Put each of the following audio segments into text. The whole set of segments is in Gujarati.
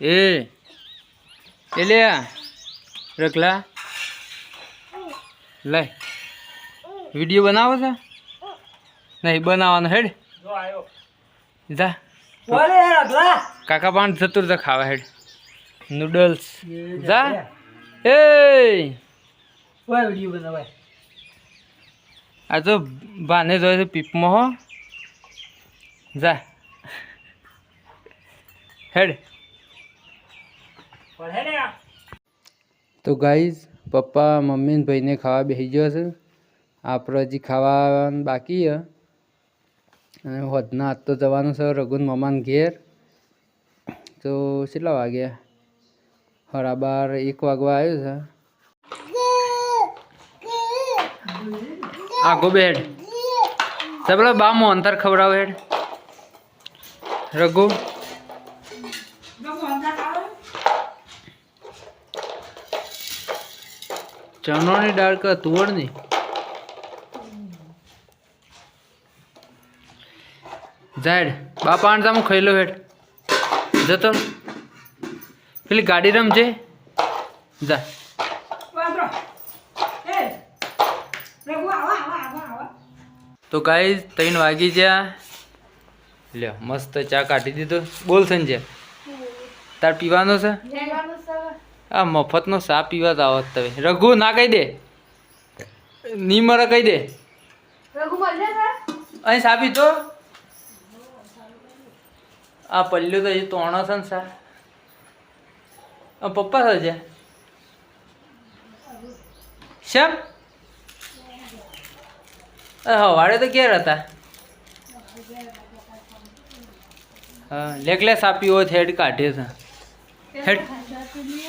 એ લે રખલા લે વિડીયો બનાવો છે નહીં બનાવવાનો હેડ જા કાકા પાન જતું તો ખાવા હેડ નૂડલ્સ જા એ વિડીયો બનાવાય આ તો બાને જોયે છે પીપમાં હો જા હેડ તો ગાઈઝ પપ્પા મમ્મી ને ભાઈને ખાવા બેસી ગયો છે આપણે હજી ખાવાનું બાકી છે અને હોદના હાથ તો જવાનું છે રઘુન મમ્માને ઘેર તો કેટલા વાગ્યા 12:30 વાગવા આવ્યું છે આગો બેડ પેલા બામો અંતર ખવડાવો હેડ રઘુ ચણોની દાળ કે તુવરની જાડ બાપા આણ ખાઈ લો હેડ જતો પેલી ગાડી રમજે જા તો ગાઈઝ 3 વાગી ગયા લ્યો મસ્ત ચા કાઢી દીધો બોલ સંજય તાર પીવાનો છે આ મફતનો ચા પીવા જ આવત તમે રઘુ ના કહી દે ની મરે કહી દે અહીં ચા પીતો આ પલ્લ્યું તો હજી તોણો છે ને સા પપ્પા થશે શેમ હવાડે તો ક્યારે હતા હા લેકલે સાપી હોય હેડ કાઢે છે હેડ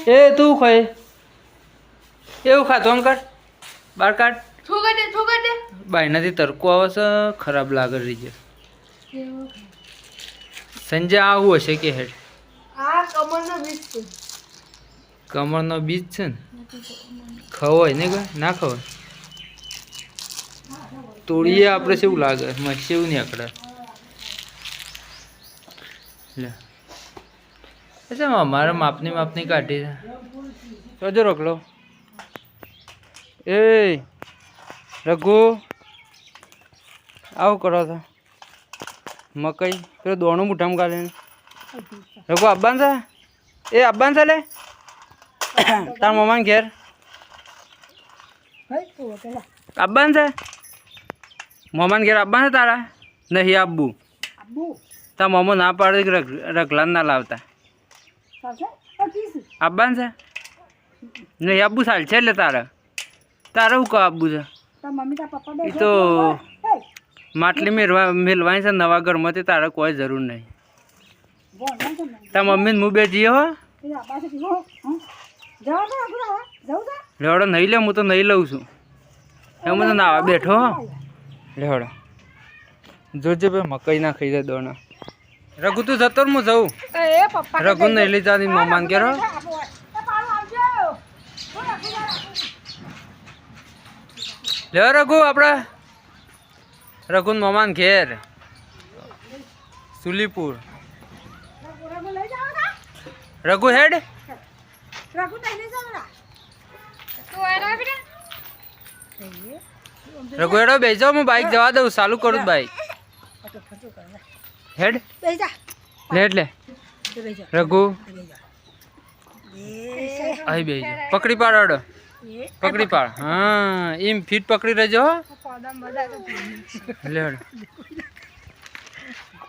એ તું ખાય એવું ખાતો આમ કાઢ બહાર કાઢ બાયનાથી તરકો આવે છે ખરાબ લાગે રહી છે સંજય આવું હશે કે હેડ કમરનો બીજ છે ને ખવાય ને ના ખવાય તોડીએ આપણે કેવું લાગે મસ્ત એવું નહીં આકડા લે અચ્છા અમારે માપની કાઢી છે જો રોકલો એ રઘુ આવું કરો છો મકઈ પેલો દોણું મુઠામાં કાઢે રઘુ આબાન છે એ આબાન છે લે તાર મમ્માને ઘેર આબાન છે મમ્માને ઘેર આબાન છે તારા નહીં આબવું તાર મમ્મો ના પાડે કે રગલાન ના લાવતા આબાન છે નહીં આબુ સાલ છે એટલે તારે હું કહું આબુ છે એ તો માટલી મેળવાની છે નવા ઘરમાંથી તારે કોઈ જરૂર નહીં તાર મમ્મીને હું બે જઈએ હો લેવડો નહીં લે હું તો નહીં લઉં છું એમ તો નાવા બેઠો લેવડો જોજે ભાઈ મકઈ ના ખાઈ જાય દોણા રઘુ તું જતો હું જઉં રઘુ નહીં લઈ જવાની મમ્માને ઘેર લે રઘુ આપડે રઘુ મમ્માને ઘેર સુલીપુર રઘુ હેડ રઘુ હેડો બેસી જાઓ હું બાઇક જવા દઉં ચાલુ કરું બાઇક હેડ લેટ લે રઘુ અહીં બે પકડી પાડ અડો પકડી પાડ હા એમ ફીટ પકડી રહેજો લે